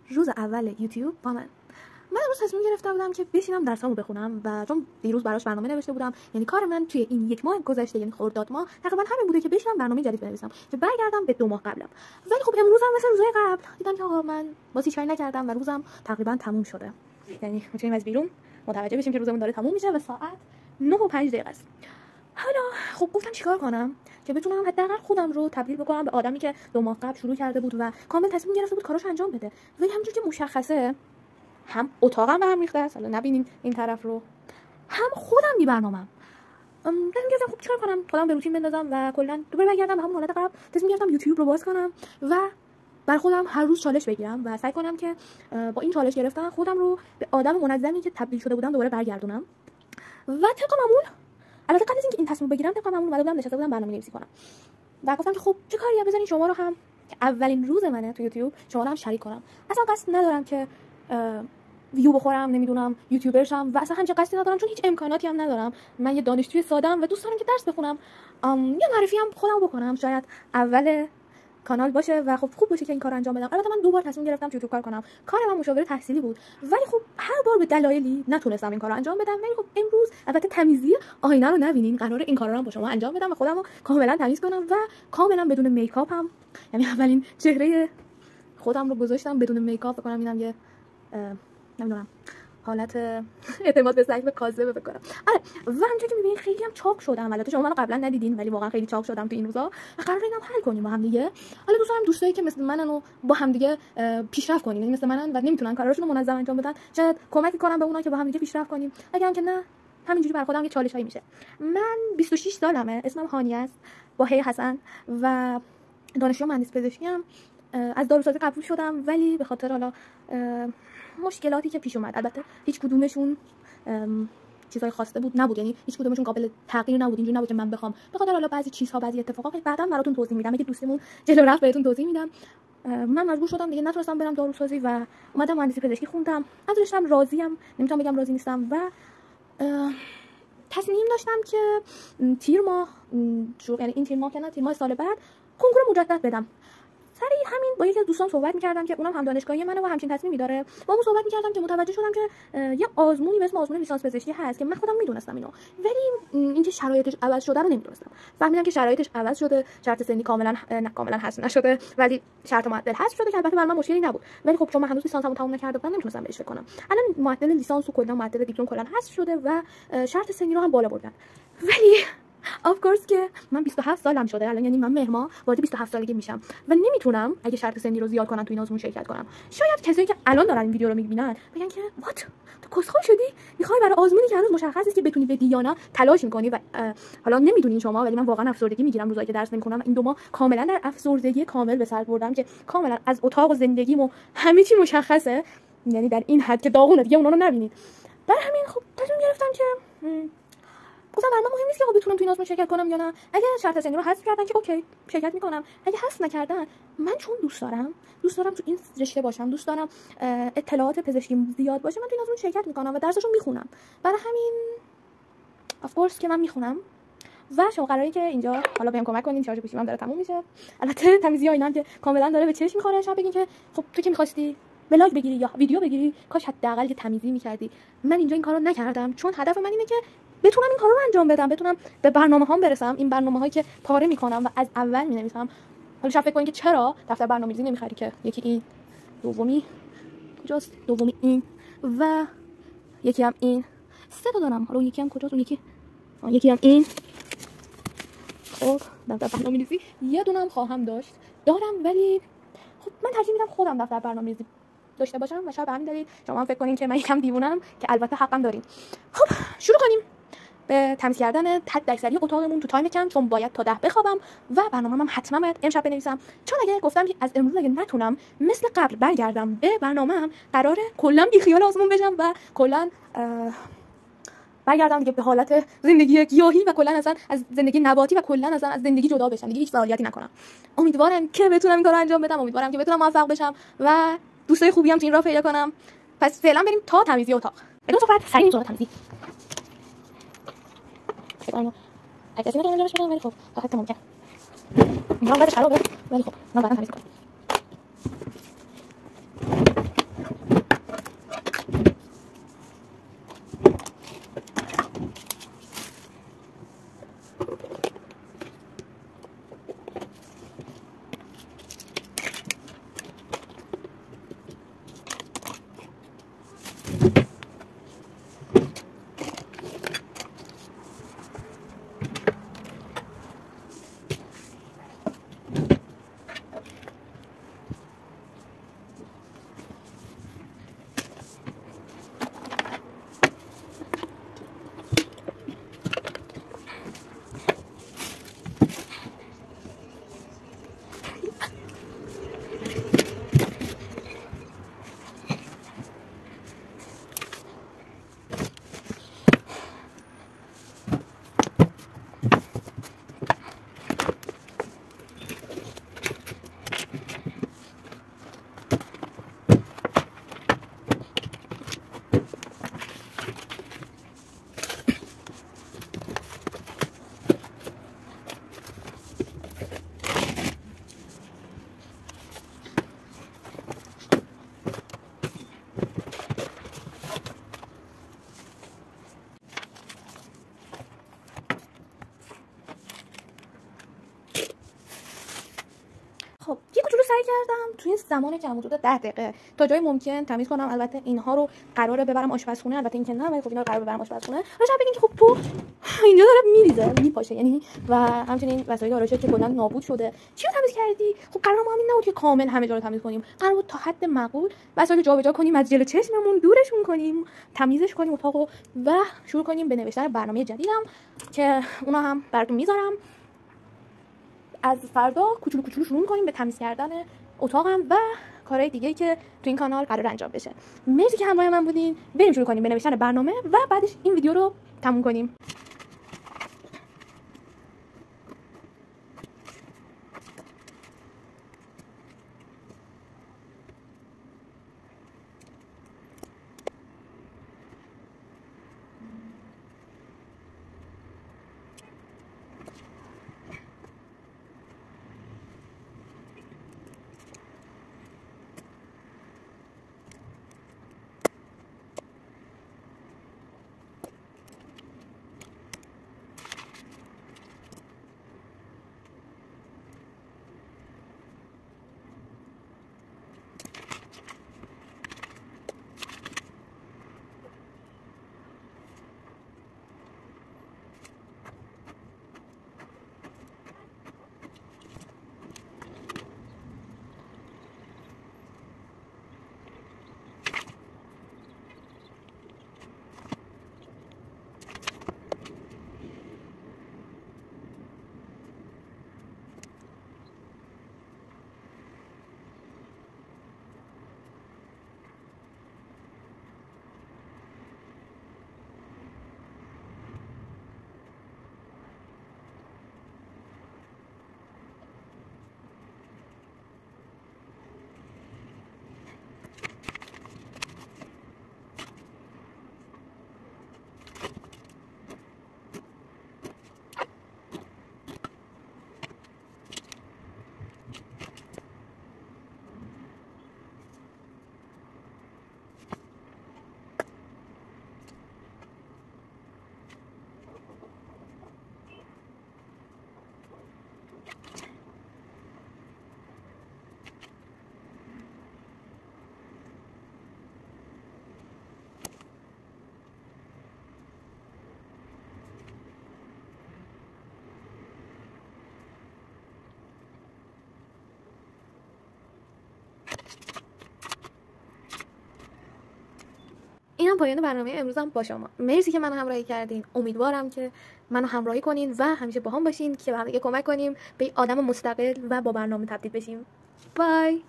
روز اول یوتیوب با من امروز تصمیم گرفته بودم که بشینم درسامو بخونم و چون دیروز براش برنامه نوشته بودم، یعنی کار من توی این یک ماه گذشته، یعنی خرداد ماه تقریبا همین بوده که بشینم برنامه جدید بنویسم که برگردم به 2 ماه قبلم. ولی خب امروز هم مثل روزهای قبل دیدم که آقا من باز هیچ کاری نکردم و روزم تقریبا تموم شده. یعنی میتونیم از بیرون متوجه بشیم که روزمون داره تموم میشه و ساعت 9:05 است. حالا خب گفتم چیکار کنم که بتونم حداقل خودم رو تبدیل بکنم به آدمی که 2 ماه قبل شروع کرده بود و کامل تصمیم گرفته بود کاراشو انجام بده. ولی همونجوری که مشخصه هم اتاقم به هم ریخته است، حالا نبینین این طرف رو، هم خودم بی برنامه‌ام. تصمیم گرفتم خب چیکار کنم، خودم به روتین بندازم و کلا دوباره برگردم به همون حالت قبل. تصمیم گرفتم یوتیوب رو باز کنم و بر خودم هر روز چالش بگیرم و سعی کنم که با این چالش گرفتن خودم رو به آدم منظمی که تبدیل شده بودم دوباره برگردونم. و طبق معمول، البته قبل از اینکه این تصمیم بگیرم طبق معمول اومده بودم نشسته بودم برنامه‌نویسی کنم و گفتم که خب چه کاریه، بزنین شما رو هم که اولین روز منه تو یوتیوب شما رو هم شریک کنم. اصلا قصد ندارم که ویو بخورم، نمیدونم یوتیوبر شم و اصلا همچین قصدی ندارم، چون هیچ امکاناتی هم ندارم. من یه دانشجوی ساده‌ام و دوست دارم که درس بخونم، یه معرفی هم خودم بکنم، شاید اول کانال باشه و خب خوب باشه که این کارو انجام بدم. البته من 2 بار تصمیم گرفتم یوتیوب کار کنم، کار من مشاور تحصیلی بود، ولی خب هر بار به دلایلی نتونستم این کارو انجام بدم. ولی خب امروز البته تمیزی آینه رو نبینین، قراره این کارا رو با شما انجام بدم و خودمو کاملا تمیز کنم و کاملا بدون میکاپ هم، یعنی اولین چهره خودم رو گذاشتم بدون میکاپ. فکر کنم اینم یه نمیدونم حالت اعتماد به نفس کاذبه بکنم. آره، و همونجوری که میبینید خیلی هم چاق شدم. البته شما منو قبلا ندیدین ولی واقعا خیلی چاق شدم تو این روزا و قراره اینم حل کنیم با هم دیگه. حالا دوست دارم دوستایی که مثل منن و با هم دیگه پیشرفت کنیم، یعنی مثل منن و نمیتونن کاراشون رو منظم انجام بدن، شاید کمک کنم به اونا که با هم دیگه پیشرفت کنیم. اگرم که نه، همینجوری بر خودم یه چالشایی میشه. من 26 سالمه، اسمم هانی است با هی حسن و دانشجو مهندس پزشکی ام. از داروسازی قبول شدم ولی به خاطر حالا مشکلاتی که پیش اومد، البته هیچ کدومشون چیزای خاصه نبود، یعنی هیچ کدومشون قابل تغییر نبود. اینجوری نبود که من بخوام، به خاطر حالا بعضی چیزها، بعضی اتفاقات بعداً براتون توضیح میدم. اگه دوستمون جلو رفت بهتون توضیح میدم. من مجبور شدم دیگه، نتونستم برم داروسازی و اومدم مهندسی پزشکی خوندم. از رشته‌ام راضیم، نمیتونم بگم راضی نیستم و تصمیم داشتم که تیر ماه یعنی این تیر ماه که نه، تیر ماه سال بعد کنکور مجدد بدم. سر همین با یکی از دوستان صحبت می‌کردم که اونم هم دانشگاهی منه و همچین تصمیمی داره. با اون صحبت می‌کردم که متوجه شدم که یه آزمونی به اسم آزمون لیسانس پزشکی هست که من خودم میدونستم اینو، ولی اینکه شرایطش عوض شده رو نمیدونستم. فهمیدم که شرایطش عوض شده، شرط سنی کاملا حذف نشده ولی شرط معدل حذف شده که البته برای من مشکلی نبود. ولی خب چون من هنوز لیسانسمو تموم نکرده بودم نمیتونستم بهش فکر کنم. الان معدل لیسانس و کلا معدل دیپلم کلا حذف شده و شرط سنی رو هم بالا بردن. ولی of course که من 27 سالم شده الان، یعنی من مهر ماه وارد 27 سالگی میشم و نمیتونم اگه شرط سنی رو زیاد کنم تو این آزمون شرکت کنم. شاید کسایی که الان دارن این ویدیو رو میبینن بگن که وات، تو کسخل شدی؟ میخوای برای آزمونی که هنوز مشخص نیست که بتونی بدی یا نه تلاش میکنی و حالا نمیدونین شما، ولی من واقعا افسردگی میگیرم روزایی که درس نمیخونم. این 2 ماه کاملا در افسردگی کامل به سر بردم که کاملا از اتاق و زندگیم و همه چی مشخصه، یعنی در این حد که داغونه دیگه اونا رو نبینید. برای همین خب تصمیم گرفتم که گفتم برام مهم نیست که بتونم تو این آزمون شرکت کنم یا نه. اگه شرط سنی رو حذف کردن که اوکی شرکت میکنم، اگه حذف نکردن من چون دوست دارم تو این رشته باشم، دوست دارم اطلاعات پزشکی زیاد باشه، من تو این آزمون شرکت میکنم و درسشو میخونم. برای همین اف کورس که من میخونم و شما قراره که اینجا حالا بهم کمک کنین. شارژ گوشیمم داره تموم میشه، البته تمیزی اینم که کاملا داره به چشم میخوره. شما بگین که خب تو که می‌خواستی ولاگ بگیری یا ویدیو بگیری، کاش حداقل که تمیزی می‌کردی. من اینجا این کارو نکردم چون هدف من اینه که بتونم این کارو رو انجام بدم، بتونم به برنامه‌هام برسم. این برنامه‌هایی که پاره می‌کنم و از اول می‌نویسم. حالا شما فکر کنین که چرا دفتر برنامه‌ریزی نمی‌خری که یکی این، دومی کجاست، دومی این و یکی هم این، 3 تا دارم. حالا اون یکی هم کجاست، اون یکی هم این. خب دفتر برنامه‌ریزی یه دونم خواهم دارم ولی خب من ترجیح میدم خودم دفتر برنامه‌ریزی داشته باشم و شاید به همین دلیل شما هم فکر کنین که من یکم دیوونم که البته حقم دارین. خب شروع کنیم به تمیز کردن حداکثری اتاقمون تو تایم کم، چون باید تا 10 بخوابم و برنامه‌ام حتما باید امشب بنویسم. چون اگه گفتم که از امروز اگه نتونم مثل قبل برگردم به برنامه‌ام، قراره کلا بی خیال آزمون بشم و کلا برگردم دیگه به حالت زندگی گیاهی و کلا اصلا از زندگی نباتی و کلا اصلا از زندگی جدا بشم، دیگه هیچ فعالیتی نکنم. امیدوارم که بتونم این کارو انجام بدم، امیدوارم که بتونم موفق بشم و دوستای خوبی هم تو این راه پیدا کنم. پس فعلا بریم تا تمیزی اتاق. بدون صحبت سریع سراغ تمیزی. اگه کسی نمی‌دونه چه ولی خب تا حد ممکن. اینا بعد خرابه ولی خب من بعدا تمیز کنم. توی زمان کم حدود 10 دقیقه تا جای ممکن تمیز کنم. البته اینها رو قراره ببرم آشپزخونه، البته این که نه، ولی خب اینا رو قراره ببرم آشپزخونه. راجع بگین که خب تو اینجا داره میریزه میپاشه یعنی، و همچنین وسایل آرایشی که کلا نابود شده. چی رو تمیز کردی؟ خب قرار ما همین نبود که کامل همه جا رو تمیز کنیم، قرار بود تا حد معقول وسایل جابجا کنیم، از جلو چشممون دورشون کنیم، تمیزش کنیم اتاقو و شروع کنیم به نوشتن برنامه جدیدم که اونا هم براتون میذارم. از فردا کوچولو کوچولو شروع کنیم به تمیز کردن اتاقم و کارهای دیگه که تو این کانال قرار انجام بشه. مرسی که همراه من بودین. بریم شروع کنیم به نوشتن برنامه و بعدش این ویدیو رو تموم کنیم. اینم پایان برنامه امروزم با شما. مرسی که منو همراهی کردین. امیدوارم که منو همراهی کنین و همیشه باهام باشین که به هم دیگه کمک کنیم به آدم مستقل و با برنامه تبدیل بشیم. بای.